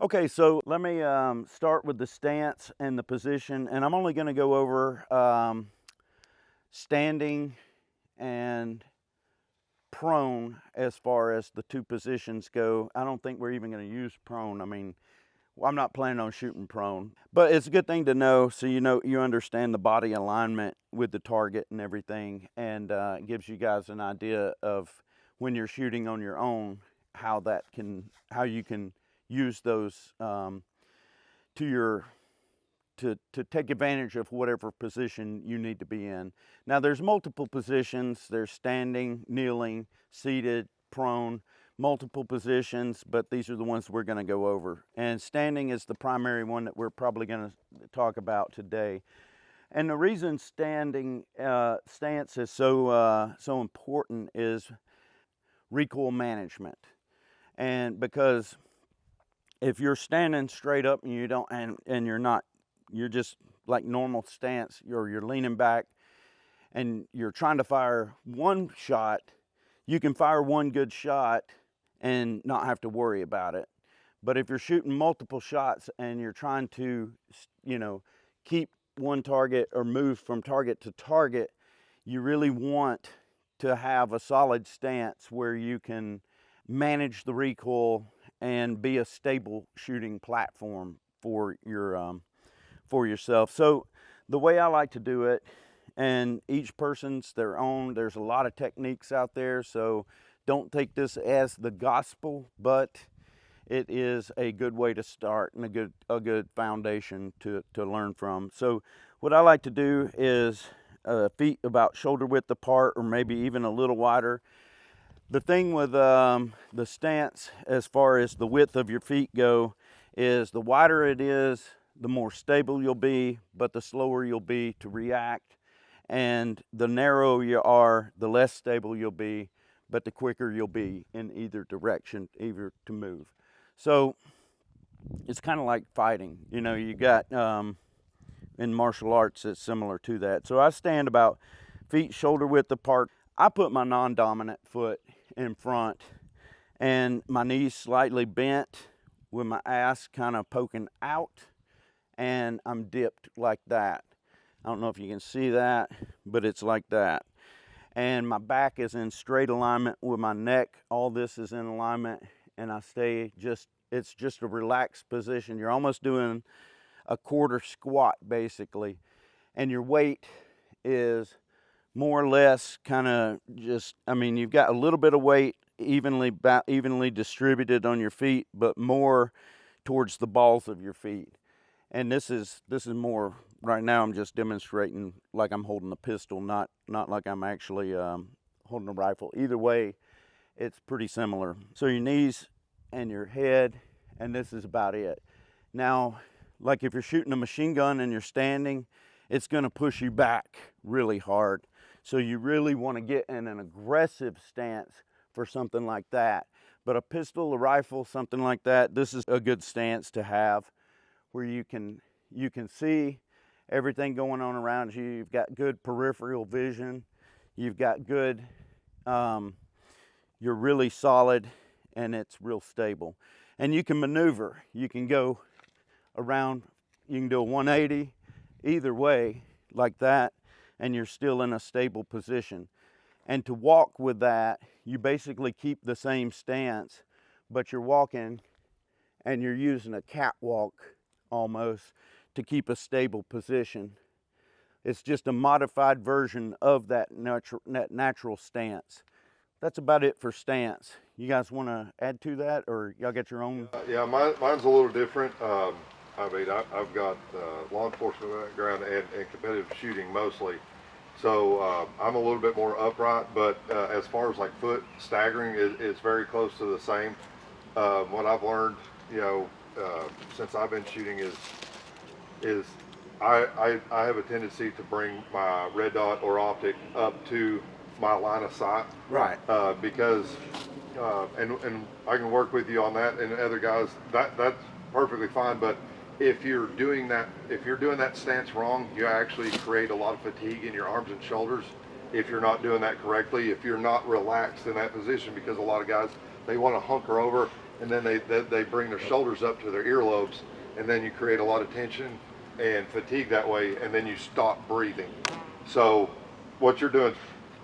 Okay, so let me start with the stance and the position, and I'm only going to go over standing and prone as far as the two positions go. I don't think we're even going to use prone. I mean, I'm not planning on shooting prone, but it's a good thing to know so you understand the body alignment with the target and everything, and it gives you guys an idea of when you're shooting on your own how you can use those to take advantage of whatever position you need to be in. Now there's multiple positions. There's standing, kneeling, seated, prone, multiple positions, but these are the ones we're going to go over. And standing is the primary one that we're probably going to talk about today. And the reason standing stance is so important is recoil management. And because if you're standing straight up and you don't and you're just like normal stance, you're leaning back and you're trying to fire one shot, you can fire one good shot and not have to worry about it. But if you're shooting multiple shots and you're trying to, keep one target or move from target to target, you really want to have a solid stance where you can manage the recoil and be a stable shooting platform for yourself. So the way I like to do it, and each person's their own, there's a lot of techniques out there, so don't take this as the gospel, but it is a good way to start and a good foundation to learn from. So what I like to do is feet about shoulder width apart or maybe even a little wider. The thing with the stance as far as the width of your feet go is the wider it is, the more stable you'll be, but the slower you'll be to react. And the narrower you are, the less stable you'll be, but the quicker you'll be in either direction, either to move. So it's kind of like fighting. You got in martial arts, it's similar to that. So I stand about feet shoulder width apart. I put my non-dominant foot in front and my knees slightly bent with my ass kind of poking out, and I'm dipped like that. I don't know if you can see that, but it's like that. And my back is in straight alignment with my neck. All this is in alignment, and I stay it's just a relaxed position. You're almost doing a quarter squat basically, and your weight is more or less kind of you've got a little bit of weight evenly distributed on your feet, but more towards the balls of your feet. And this is more, right now I'm just demonstrating like I'm holding a pistol, not like I'm actually holding a rifle. Either way, it's pretty similar. So your knees and your head, and this is about it. Now, like if you're shooting a machine gun and you're standing, it's going to push you back really hard. So you really want to get in an aggressive stance for something like that. But a pistol, a rifle, something like that, this is a good stance to have where you can see everything going on around you. You've got good peripheral vision. You've got good, you're really solid, and it's real stable. And you can maneuver. You can go around, you can do a 180 either way like that, and you're still in a stable position. And to walk with that, you basically keep the same stance, but you're walking and you're using a catwalk almost to keep a stable position. It's just a modified version of that natural stance. That's about it for stance. You guys want to add to that, or y'all got your own? Yeah, mine's a little different. I've got law enforcement background and competitive shooting mostly. So I'm a little bit more upright, but as far as like foot staggering, it's very close to the same. What I've learned, since I've been shooting is I have a tendency to bring my red dot or optic up to my line of sight. Right. Because and I can work with you on that, and other guys, that's perfectly fine. But if you're doing that stance wrong, you actually create a lot of fatigue in your arms and shoulders if you're not doing that correctly, if you're not relaxed in that position, because a lot of guys, they want to hunker over and then they bring their shoulders up to their earlobes, and then you create a lot of tension and fatigue that way, and then you stop breathing. So what you're doing,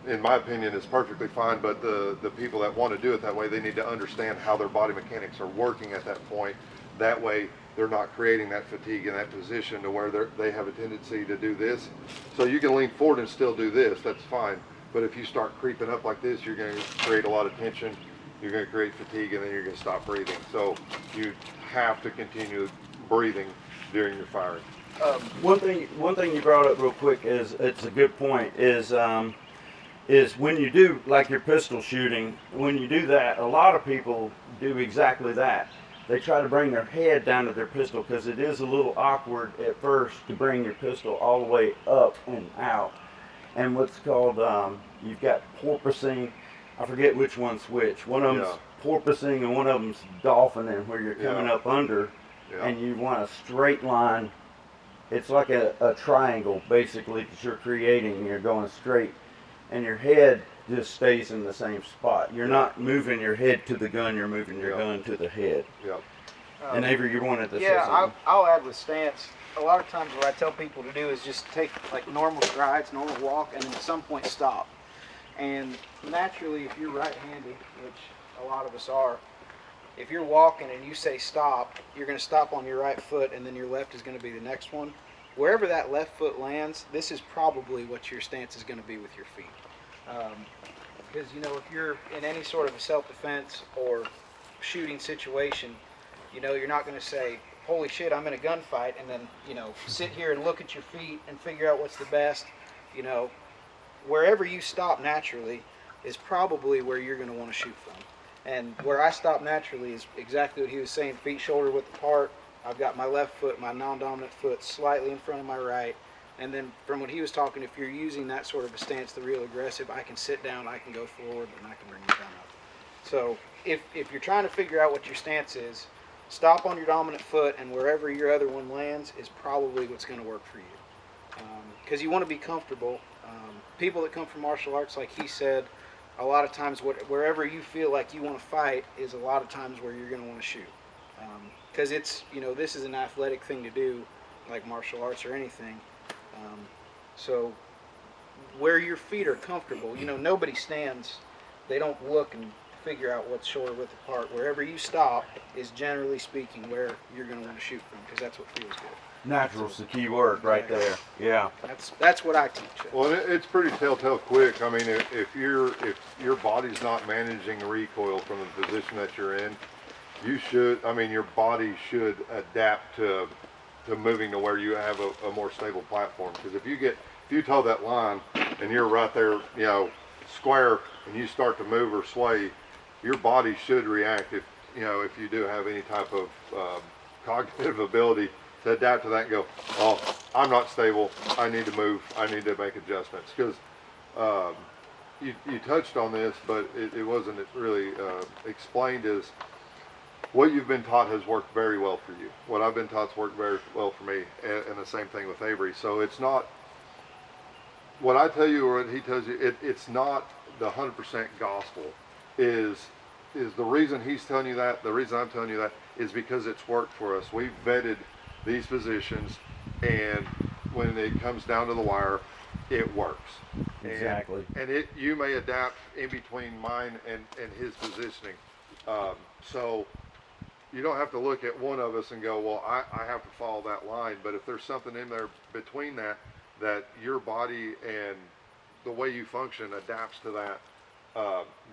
in my opinion, is perfectly fine, but the people that want to do it that way, they need to understand how their body mechanics are working at that point. That way they're not creating that fatigue in that position to where they have a tendency to do this. So you can lean forward and still do this, that's fine. But if you start creeping up like this, you're going to create a lot of tension, you're going to create fatigue, and then you're going to stop breathing. So you have to continue breathing during your firing. One thing you brought up real quick is, it's a good point, is when you do, like your pistol shooting, when you do that, a lot of people do exactly that. They try to bring their head down to their pistol because it is a little awkward at first to bring your pistol all the way up and out. And what's called, you've got porpoising, I forget which one's which. One of them's porpoising and one of them's dolphining, where you're coming up under and you want a straight line. It's like a triangle basically that you're creating. You're going straight and your head just stays in the same spot. You're not moving your head to the gun, you're moving your gun to the head. Yep. And Avery, you wanted to say Yeah, something? I'll add with stance. A lot of times what I tell people to do is just take like normal strides, normal walk, and then at some point stop. And naturally, if you're right-handed, which a lot of us are, if you're walking and you say stop, you're going to stop on your right foot, and then your left is going to be the next one. Wherever that left foot lands, this is probably what your stance is going to be with your feet. Because, you know, if you're in any sort of a self-defense or shooting situation, you know, you're not going to say, holy shit, I'm in a gunfight, and then, you know, sit here and look at your feet and figure out what's the best. You know, wherever you stop naturally is probably where you're going to want to shoot from. And where I stop naturally is exactly what he was saying, feet shoulder width apart. I've got my left foot, my non-dominant foot slightly in front of my right. And then from what he was talking, if you're using that sort of a stance, the real aggressive, I can sit down, I can go forward, and I can bring you down up. So if you're trying to figure out what your stance is, stop on your dominant foot, and wherever your other one lands is probably what's going to work for you. Because you want to be comfortable. People that come from martial arts, like he said, a lot of times wherever you feel like you want to fight is a lot of times where you're going to want to shoot. Because it's, you know, this is an athletic thing to do, like martial arts or anything. So where your feet are comfortable, you know, nobody stands, they don't look and figure out what's shoulder width apart. Wherever you stop is generally speaking where you're going to want to shoot from, because that's what feels good. Natural's the key word right there. Yeah. That's what I teach. Well, it's pretty telltale quick. I mean, if your body's not managing the recoil from the position that you're in, you should. I mean, your body should adapt to moving to where you have a more stable platform. Because if you toe that line and you're right there, you know, square, and you start to move or sway, your body should react if you do have any type of cognitive ability to adapt to that and go, oh, I'm not stable, I need to move, I need to make adjustments. Because you touched on this, but it wasn't really explained, is what you've been taught has worked very well for you. What I've been taught's worked very well for me, and the same thing with Avery. So it's not, what I tell you or what he tells you, it's not the 100% gospel. Is the reason he's telling you that, the reason I'm telling you that, is because it's worked for us. We've vetted these positions, and when it comes down to the wire, it works. Exactly. And you may adapt in between mine and his positioning. So you don't have to look at one of us and go, well, I have to follow that line. But if there's something in there between that your body and the way you function adapts to that,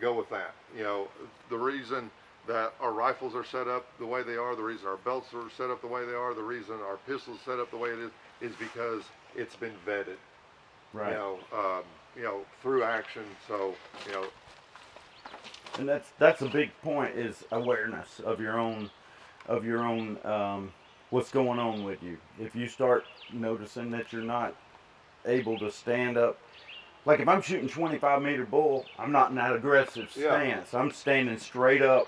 go with that. You know, the reason that our rifles are set up the way they are, the reason our belts are set up the way they are, the reason our pistols set up the way it is because it's been vetted. Right. You know, through action. So, you know. And that's a big point, is awareness of your own what's going on with you. If you start noticing that you're not able to stand up, like if I'm shooting 25-meter bull, I'm not in that aggressive stance. I'm standing straight up,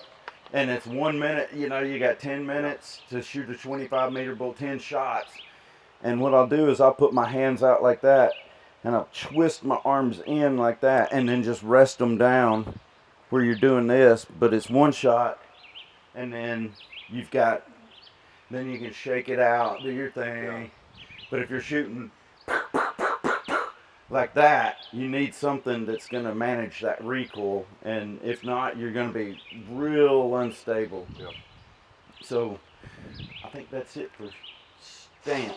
and it's 1 minute. You know, you got 10 minutes to shoot a 25-meter bull, 10 shots. And what I'll do is I'll put my hands out like that, and I'll twist my arms in like that, and then just rest them down where you're doing this. But it's one shot, and then you've got, then you can shake it out, do your thing. Yeah. But if you're shooting like that, you need something that's going to manage that recoil, and if not, you're going to be real unstable. Yeah. So I think that's it for stamp.